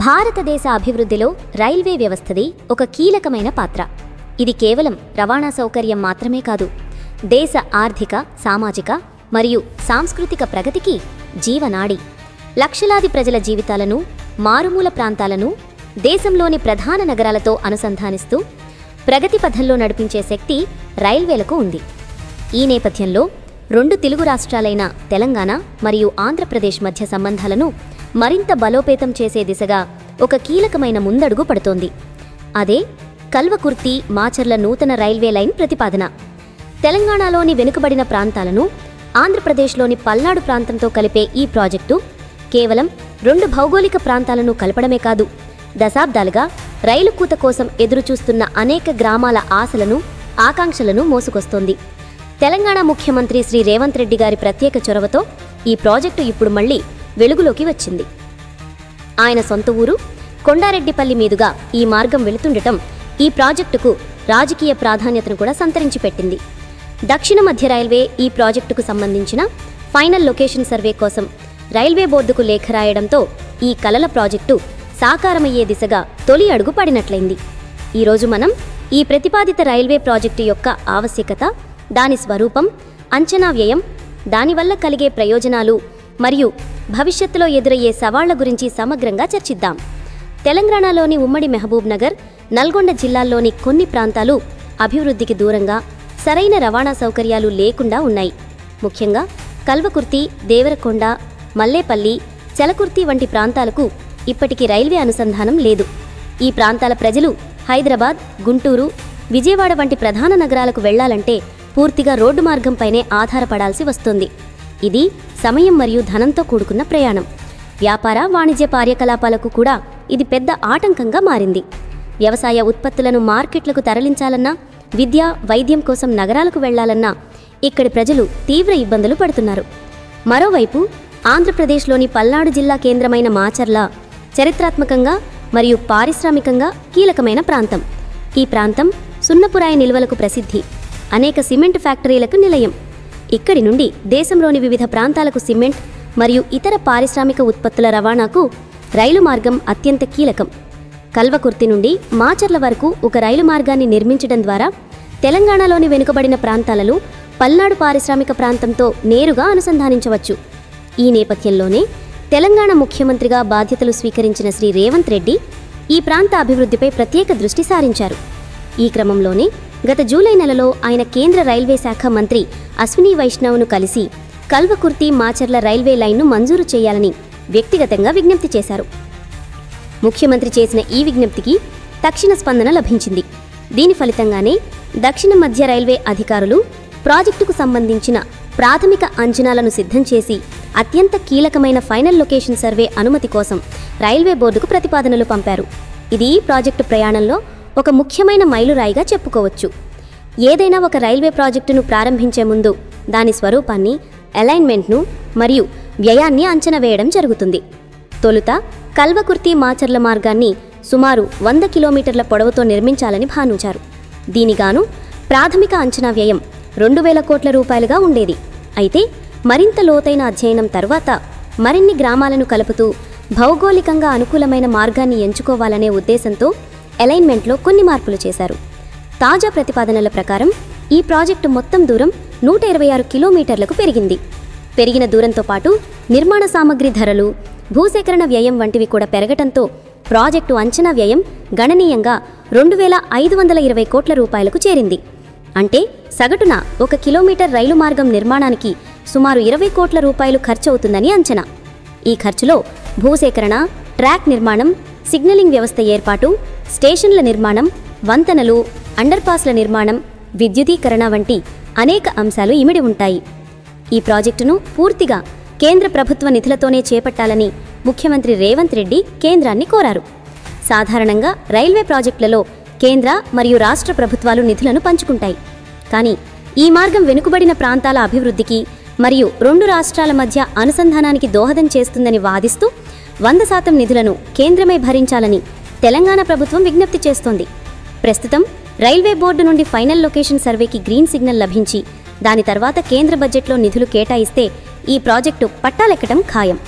భారతదేశ అభివృద్ధిలో రైల్వే వ్యవస్థది ఒక కీలకమైన పాత్ర. ఇది కేవలం రవాణా సౌకర్యం మాత్రమే కాదు, దేశ ఆర్థిక, సామాజిక మరియు సాంస్కృతిక ప్రగతికి జీవనాడి. లక్షలాది ప్రజల జీవితాలను, మారుమూల ప్రాంతాలను దేశంలోని ప్రధాన నగరాలతో అనుసంధానిస్తూ ప్రగతి పథంలో నడిపించే శక్తి రైల్వేలకు ఉంది. ఈ నేపథ్యంలో రెండు తెలుగు రాష్ట్రాలైన తెలంగాణ మరియు ఆంధ్రప్రదేశ్ మధ్య సంబంధాలను మరింత బలోపేతం చేసే దిశగా ఒక కీలకమైన ముందడుగు పడుతోంది. అదే కల్వకుర్తి మాచర్ల నూతన రైల్వే లైన్ ప్రతిపాదన. తెలంగాణలోని వెనుకబడిన ప్రాంతాలను ఆంధ్రప్రదేశ్లోని పల్నాడు ప్రాంతంతో కలిపే ఈ ప్రాజెక్టు కేవలం రెండు భౌగోళిక ప్రాంతాలను కలపడమే కాదు, దశాబ్దాలుగా రైలు కూత కోసం ఎదురుచూస్తున్న అనేక గ్రామాల ఆశలను, ఆకాంక్షలను మోసుకొస్తోంది. తెలంగాణ ముఖ్యమంత్రి శ్రీ రేవంత్ రెడ్డి గారి ప్రత్యేక చొరవతో ఈ ప్రాజెక్టు ఇప్పుడు మళ్లీ వెలుగులోకి వచ్చింది. ఆయన సొంత ఊరు కొండారెడ్డిపల్లి మీదుగా ఈ మార్గం వెళుతుండటం ఈ ప్రాజెక్టుకు రాజకీయ ప్రాధాన్యతను కూడా సంతరించి పెట్టింది. దక్షిణ మధ్య రైల్వే ఈ ప్రాజెక్టుకు సంబంధించిన ఫైనల్ లొకేషన్ సర్వే కోసం రైల్వే బోర్డుకు లేఖ రాయడంతో ఈ కలల ప్రాజెక్టు సాకారమయ్యే దిశగా తొలి అడుగు పడినట్లయింది. ఈరోజు మనం ఈ ప్రతిపాదిత రైల్వే ప్రాజెక్టు యొక్క ఆవశ్యకత, దాని స్వరూపం, అంచనా వ్యయం, దానివల్ల కలిగే ప్రయోజనాలు మరియు భవిష్యత్తులో ఎదురయ్యే సవాళ్ల గురించి సమగ్రంగా చర్చిద్దాం. తెలంగాణలోని ఉమ్మడి మహబూబ్ నగర్, నల్గొండ జిల్లాల్లోని కొన్ని ప్రాంతాలు అభివృద్ధికి దూరంగా, సరైన రవాణా సౌకర్యాలు లేకుండా ఉన్నాయి. ముఖ్యంగా కల్వకుర్తి, దేవరకొండ, మల్లేపల్లి, చలకుర్తి వంటి ప్రాంతాలకు ఇప్పటికీ రైల్వే అనుసంధానం లేదు. ఈ ప్రాంతాల ప్రజలు హైదరాబాద్, గుంటూరు, విజయవాడ వంటి ప్రధాన నగరాలకు వెళ్లాలంటే పూర్తిగా రోడ్డు మార్గంపైనే ఆధారపడాల్సి వస్తుంది. ఇది సమయం మరియు ధనంతో కూడుకున్న ప్రయాణం. వ్యాపార, వాణిజ్య కార్యకలాపాలకు కూడా ఇది పెద్ద ఆటంకంగా మారింది. వ్యవసాయ ఉత్పత్తులను మార్కెట్లకు తరలించాలన్నా, విద్య, వైద్యం కోసం నగరాలకు వెళ్లాలన్నా ఇక్కడి ప్రజలు తీవ్ర ఇబ్బందులు పడుతున్నారు. మరోవైపు ఆంధ్రప్రదేశ్లోని పల్నాడు జిల్లా కేంద్రమైన మాచర్ల చరిత్రాత్మకంగా మరియు పారిశ్రామికంగా కీలకమైన ప్రాంతం. ఈ ప్రాంతం సున్నపురాయి నిల్వలకు ప్రసిద్ధి, అనేక సిమెంట్ ఫ్యాక్టరీలకు నిలయం. ఇక్కడి నుండి దేశంలోని వివిధ ప్రాంతాలకు సిమెంట్ మరియు ఇతర పారిశ్రామిక ఉత్పత్తుల రవాణాకు రైలు మార్గం అత్యంత కీలకం. కల్వకుర్తి నుండి మాచర్ల వరకు ఒక రైలు మార్గాన్ని నిర్మించడం ద్వారా తెలంగాణలోని వెనుకబడిన ప్రాంతాలను పల్నాడు పారిశ్రామిక ప్రాంతంతో నేరుగా అనుసంధానించవచ్చు. ఈ నేపథ్యంలోనే తెలంగాణ ముఖ్యమంత్రిగా బాధ్యతలు స్వీకరించిన శ్రీ రేవంత్ రెడ్డి ఈ ప్రాంత అభివృద్ధిపై ప్రత్యేక దృష్టి సారించారు. ఈ క్రమంలోనే గత జూలై నెలలో ఆయన కేంద్ర రైల్వే శాఖ మంత్రి అశ్విని వైష్ణవ్ను కలిసి కల్వకుర్తి మాచర్ల రైల్వే లైన్ను మంజూరు చేయాలని వ్యక్తిగతంగా విజ్ఞప్తి చేశారు. ముఖ్యమంత్రి చేసిన ఈ విజ్ఞప్తికి తక్షణ స్పందన లభించింది. దీని ఫలితంగానే దక్షిణ మధ్య రైల్వే అధికారులు ప్రాజెక్టుకు సంబంధించిన ప్రాథమిక అంచనాలను సిద్ధం చేసి అత్యంత కీలకమైన ఫైనల్ లొకేషన్ సర్వే అనుమతి కోసం రైల్వే బోర్డుకు ప్రతిపాదనలు పంపారు. ఇది ఈ ప్రాజెక్టు ప్రయాణంలో ఒక ముఖ్యమైన మైలురాయిగా చెప్పుకోవచ్చు. ఏదైనా ఒక రైల్వే ప్రాజెక్టును ప్రారంభించే ముందు దాని స్వరూపాన్ని, అలైన్మెంట్ను మరియు వ్యయాన్ని అంచనా వేయడం జరుగుతుంది. తొలుత కల్వకుర్తి మాచర్ల మార్గాన్ని సుమారు 100 కిలోమీటర్ల పొడవుతో నిర్మించాలని భావించారు. దీనిగాను ప్రాథమిక అంచనా వ్యయం 2000 కోట్ల రూపాయలుగా ఉండేది. అయితే మరింత లోతైన అధ్యయనం తర్వాత మరిన్ని గ్రామాలను కలుపుతూ భౌగోళికంగా అనుకూలమైన మార్గాన్ని ఎంచుకోవాలనే ఉద్దేశంతో అలైన్మెంట్లో కొన్ని మార్పులు చేశారు. తాజా ప్రతిపాదనల ప్రకారం ఈ ప్రాజెక్టు మొత్తం దూరం 126 కిలోమీటర్లకు పెరిగింది. పెరిగిన దూరంతో పాటు నిర్మాణ సామగ్రి ధరలు, భూసేకరణ వ్యయం వంటివి కూడా పెరగటంతో ప్రాజెక్టు అంచనా వ్యయం గణనీయంగా 2520 కోట్ల రూపాయలకు చేరింది. అంటే సగటున 1 కిలోమీటర్ రైలు మార్గం నిర్మాణానికి సుమారు 20 కోట్ల రూపాయలు ఖర్చవుతుందని అంచనా. ఈ ఖర్చులో భూసేకరణ, ట్రాక్ నిర్మాణం, సిగ్నలింగ్ వ్యవస్థ ఏర్పాటు, స్టేషన్ల నిర్మాణం, వంతెనలు, అండర్పాస్ల నిర్మాణం, విద్యుదీకరణ వంటి అనేక అంశాలు ఇమిడి ఉంటాయి. ఈ ప్రాజెక్టును పూర్తిగా కేంద్ర ప్రభుత్వ నిధులతోనే చేపట్టాలని ముఖ్యమంత్రి రేవంత్ రెడ్డి కేంద్రాన్ని కోరారు. సాధారణంగా రైల్వే ప్రాజెక్టులలో కేంద్ర మరియు రాష్ట్ర ప్రభుత్వాలు నిధులను పంచుకుంటాయి. కానీ ఈ మార్గం వెనుకబడిన ప్రాంతాల అభివృద్ధికి మరియు రెండు రాష్ట్రాల మధ్య అనుసంధానానికి దోహదం చేస్తుందని వాదిస్తూ 100% నిధులను కేంద్రమే భరించాలని తెలంగాణ ప్రభుత్వం విజ్ఞప్తి చేస్తోంది. ప్రస్తుతం రైల్వే బోర్డు నుండి ఫైనల్ లొకేషన్ సర్వేకి గ్రీన్ సిగ్నల్ లభించి దాని తర్వాత కేంద్ర బడ్జెట్లో నిధులు కేటాయిస్తే ఈ ప్రాజెక్టు పట్టాలెక్కడం ఖాయం.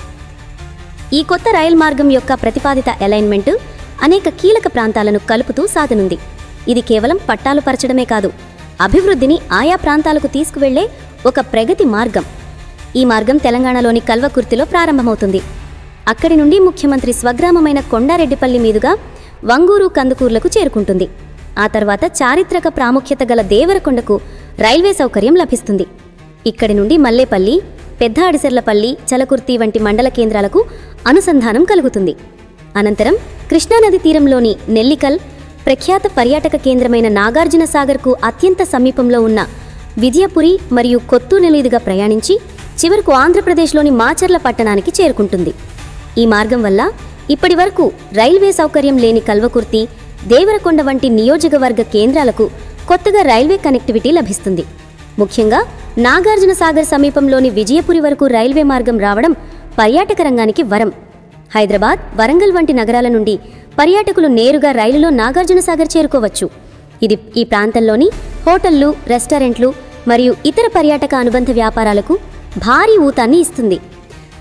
ఈ కొత్త రైలు మార్గం యొక్క ప్రతిపాదిత అలైన్మెంట్ అనేక కీలక ప్రాంతాలను కలుపుతూ సాగనుంది. ఇది కేవలం పట్టాలు పరచడమే కాదు, అభివృద్ధిని ఆయా ప్రాంతాలకు తీసుకువెళ్లే ఒక ప్రగతి మార్గం. ఈ మార్గం తెలంగాణలోని కల్వకుర్తిలో ప్రారంభమవుతుంది. అక్కడి నుండి ముఖ్యమంత్రి స్వగ్రామమైన కొండారెడ్డిపల్లి మీదుగా వంగూరు, కందుకూర్లకు చేరుకుంటుంది. ఆ తర్వాత చారిత్రక ప్రాముఖ్యత గల దేవరకొండకు రైల్వే సౌకర్యం లభిస్తుంది. ఇక్కడి నుండి మల్లేపల్లి, పెద్ద అడిసెర్లపల్లి, చలకుర్తి వంటి మండల కేంద్రాలకు అనుసంధానం కలుగుతుంది. అనంతరం కృష్ణానది తీరంలోని నెల్లికల్, ప్రఖ్యాత పర్యాటక కేంద్రమైన నాగార్జున సాగర్కు అత్యంత సమీపంలో ఉన్న విజయపురి మరియు కొత్తూరు మీదుగా ప్రయాణించి చివరకు ఆంధ్రప్రదేశ్లోని మాచర్ల పట్టణానికి చేరుకుంటుంది. ఈ మార్గం వల్ల ఇప్పటి వరకు రైల్వే సౌకర్యం లేని కల్వకుర్తి, దేవరకొండ వంటి నియోజకవర్గ కేంద్రాలకు కొత్తగా రైల్వే కనెక్టివిటీ లభిస్తుంది. ముఖ్యంగా నాగార్జున సాగర్ సమీపంలోని విజయపురి వరకు రైల్వే మార్గం రావడం పర్యాటక రంగానికి వరం. హైదరాబాద్, వరంగల్ వంటి నగరాల నుండి పర్యాటకులు నేరుగా రైలులో నాగార్జున సాగర్ చేరుకోవచ్చు. ఇది ఈ ప్రాంతంలోని హోటళ్లు, రెస్టారెంట్లు మరియు ఇతర పర్యాటక అనుబంధ వ్యాపారాలకు భారీ ఊతాన్ని ఇస్తుంది.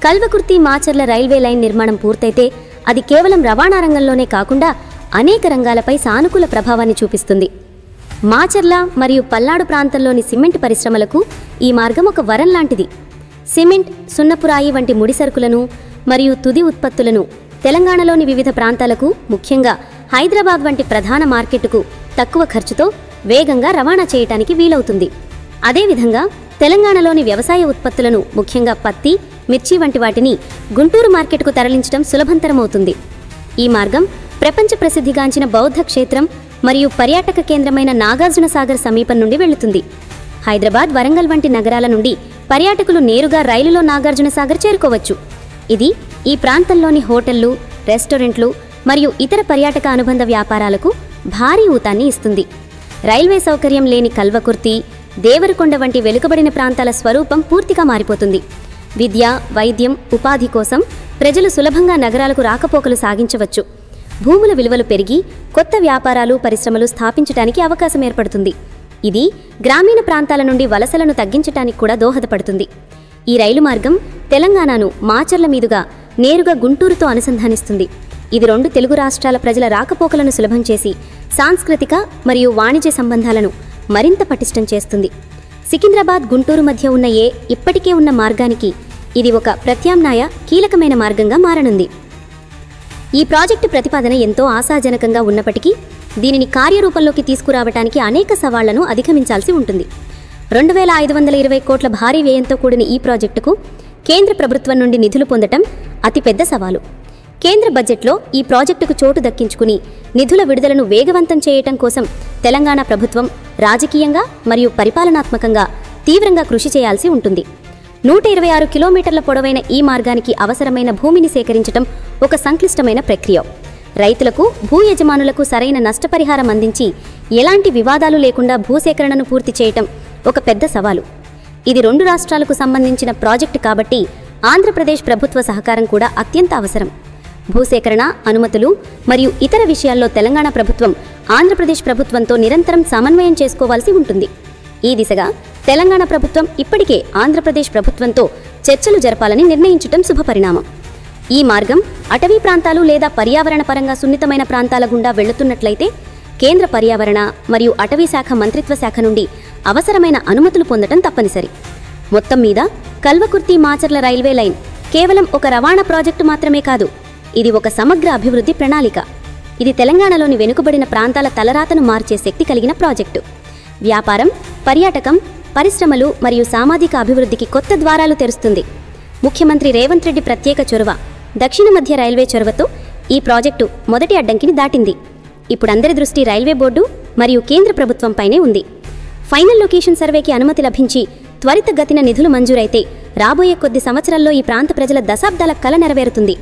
కల్వకుర్తి మాచర్ల రైల్వే లైన్ నిర్మాణం పూర్తయితే అది కేవలం రవాణా రంగంలోనే కాకుండా అనేక రంగాలపై సానుకూల ప్రభావాన్ని చూపిస్తుంది. మాచర్ల మరియు పల్నాడు ప్రాంతంలోని సిమెంట్ పరిశ్రమలకు ఈ మార్గం ఒక వరం లాంటిది. సిమెంట్, సున్నపురాయి వంటి ముడి సరుకులను మరియు తుది ఉత్పత్తులను తెలంగాణలోని వివిధ ప్రాంతాలకు, ముఖ్యంగా హైదరాబాద్ వంటి ప్రధాన మార్కెట్కు తక్కువ ఖర్చుతో వేగంగా రవాణా చేయటానికి వీలవుతుంది. అదేవిధంగా తెలంగాణలోని వ్యవసాయ ఉత్పత్తులను, ముఖ్యంగా పత్తి, మిర్చి వంటి వాటిని గుంటూరు మార్కెట్కు తరలించడం సులభంతరమవుతుంది. ఈ మార్గం ప్రపంచ ప్రసిద్ధిగాంచిన బౌద్ధ క్షేత్రం మరియు పర్యాటక కేంద్రమైన నాగార్జున సాగర్ సమీపం నుండి వెళుతుంది. హైదరాబాద్, వరంగల్ వంటి నగరాల నుండి పర్యాటకులు నేరుగా రైలులో నాగార్జున సాగర్ చేరుకోవచ్చు. ఇది ఈ ప్రాంతంలోని హోటళ్లు, రెస్టారెంట్లు మరియు ఇతర పర్యాటక అనుబంధ వ్యాపారాలకు భారీ ఊతాన్ని ఇస్తుంది. రైల్వే సౌకర్యం లేని కల్వకుర్తి, దేవరకొండ వంటి వెనుకబడిన ప్రాంతాల స్వరూపం పూర్తిగా మారిపోతుంది. విద్య, వైద్యం, ఉపాధి కోసం ప్రజలు సులభంగా నగరాలకు రాకపోకలు సాగించవచ్చు. భూముల విలువలు పెరిగి కొత్త వ్యాపారాలు, పరిశ్రమలు స్థాపించడానికి అవకాశం ఏర్పడుతుంది. ఇది గ్రామీణ ప్రాంతాల నుండి వలసలను తగ్గించడానికి కూడా దోహదపడుతుంది. ఈ రైలు మార్గం తెలంగాణను మాచర్ల మీదుగా నేరుగా గుంటూరుతో అనుసంధానిస్తుంది. ఇది రెండు తెలుగు రాష్ట్రాల ప్రజల రాకపోకలను సులభం చేసి సాంస్కృతిక మరియు వాణిజ్య సంబంధాలను మరింత పటిష్టం చేస్తుంది. సికింద్రాబాద్, గుంటూరు మధ్య ఉన్న ఇప్పటికే ఉన్న మార్గానికి ఇది ఒక ప్రత్యామ్నాయ కీలకమైన మార్గంగా మారనుంది. ఈ ప్రాజెక్టు ప్రతిపాదన ఎంతో ఆశాజనకంగా ఉన్నప్పటికీ దీనిని కార్యరూపంలోకి తీసుకురావటానికి అనేక సవాళ్లను అధిగమించాల్సి ఉంటుంది. 2520 కోట్ల భారీ వ్యయంతో కూడిన ఈ ప్రాజెక్టుకు కేంద్ర ప్రభుత్వం నుండి నిధులు పొందటం అతిపెద్ద సవాలు. కేంద్ర బడ్జెట్లో ఈ ప్రాజెక్టుకు చోటు దక్కించుకుని నిధుల విడుదలను వేగవంతం చేయటం కోసం తెలంగాణ ప్రభుత్వం రాజకీయంగా మరియు పరిపాలనాత్మకంగా తీవ్రంగా కృషి చేయాల్సి ఉంటుంది. 126 కిలోమీటర్ల పొడవైన ఈ మార్గానికి అవసరమైన భూమిని సేకరించడం ఒక సంక్లిష్టమైన ప్రక్రియ. రైతులకు, భూ యజమానులకు సరైన నష్టపరిహారం అందించి ఎలాంటి వివాదాలు లేకుండా భూసేకరణను పూర్తి చేయటం ఒక పెద్ద సవాలు. ఇది రెండు రాష్ట్రాలకు సంబంధించిన ప్రాజెక్టు కాబట్టి ఆంధ్రప్రదేశ్ ప్రభుత్వ సహకారం కూడా అత్యంత అవసరం. భూసేకరణ, అనుమతులు మరియు ఇతర విషయాల్లో తెలంగాణ ప్రభుత్వం ఆంధ్రప్రదేశ్ ప్రభుత్వంతో నిరంతరం సమన్వయం చేసుకోవాల్సి ఉంటుంది. ఈ దిశగా తెలంగాణ ప్రభుత్వం ఇప్పటికే ఆంధ్రప్రదేశ్ ప్రభుత్వంతో చర్చలు జరపాలని నిర్ణయించటం శుభపరిణామం. ఈ మార్గం అటవీ ప్రాంతాలు లేదా పర్యావరణ పరంగా సున్నితమైన ప్రాంతాల గుండా వెళుతున్నట్లయితే కేంద్ర పర్యావరణ మరియు అటవీ శాఖ మంత్రిత్వ శాఖ నుండి అవసరమైన అనుమతులు పొందటం తప్పనిసరి. మొత్తం మీద కల్వకుర్తి మాచర్ల రైల్వే లైన్ కేవలం ఒక రవాణా ప్రాజెక్టు మాత్రమే కాదు, ఇది ఒక సమగ్ర అభివృద్ధి ప్రణాళిక. ఇది తెలంగాణలోని వెనుకబడిన ప్రాంతాల తలరాతను మార్చే శక్తి కలిగిన ప్రాజెక్టు. వ్యాపారం, పర్యాటకం, పరిశ్రమలు మరియు సామాజిక అభివృద్ధికి కొత్త ద్వారాలు తెరుస్తుంది. ముఖ్యమంత్రి రేవంత్ రెడ్డి ప్రత్యేక చొరవ, దక్షిణ మధ్య రైల్వే చొరవతో ఈ ప్రాజెక్టు మొదటి అడ్డంకిని దాటింది. ఇప్పుడు అందరి దృష్టి రైల్వే బోర్డు మరియు కేంద్ర ప్రభుత్వంపైనే ఉంది. ఫైనల్ లొకేషన్ సర్వేకి అనుమతి లభించి త్వరితగతిన నిధులు మంజూరైతే రాబోయే కొద్ది సంవత్సరాల్లో ఈ ప్రాంత ప్రజల దశాబ్దాల కల నెరవేరుతుంది.